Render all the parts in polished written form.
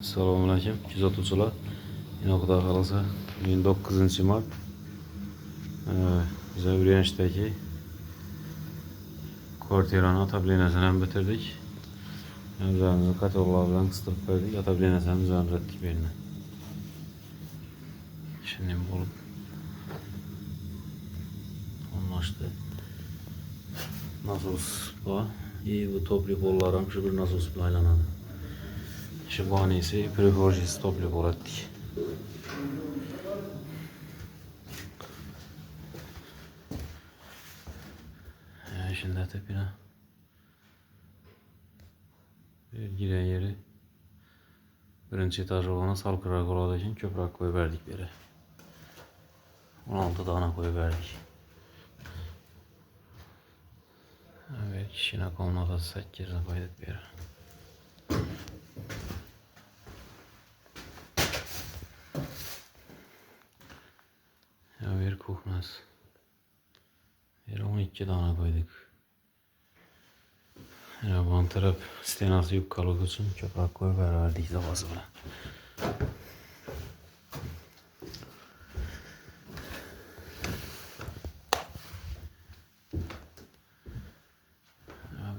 Selamünaleyküm. 230'lar. Yine o kadar kalırsa 9. Mart. Bize Ürgenç'teki kvartiranın atabilenesini bitirdik. Üzerimizi kataloglardan kıstırıp verdik. Atabilenesini üzerimize ettik birine. Şimdi bulup anlaştı. Nasıl bu? İyi bu toplu bollarım şu bir nasıl baylananı. Şu banisi preforjisi toplu bol ettik. Şimdi tepine giren yeri birinci etaj olana salkırak oladığı için köprak koyu verdik beri. 16 tane koyu verdik. Evet, kişine konuda 8'e koyduk beri. Ya bir kokmaz. Bir 12 tane koyduk. Ya bu taraf stenası yukarı için köprak koyu verdik zavazı bile.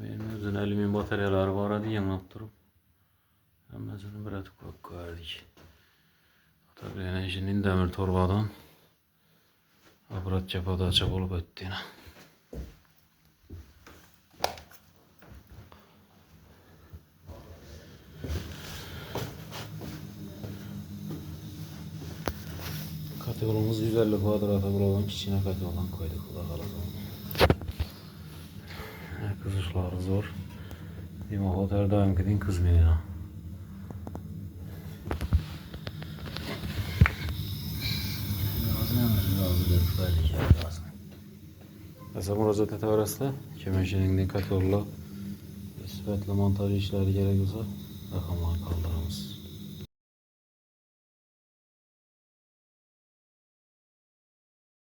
Benim elimin bataryaları var diye anlattırım. Ama özünü biraz koyardık. Tabii enerjinin demir torbadan aparat çapada açık olup öttüğüne. Kategorimiz 150 kuadrata bulan kişine kategoriden koyduk. Kızışları zor. Bir motor daim gidin kızmayın. Mesela müracaat et arasında kemeşinin dikkatli ol. İspetle montaj işleri gerekiyorsa rakamlar kaldırırız.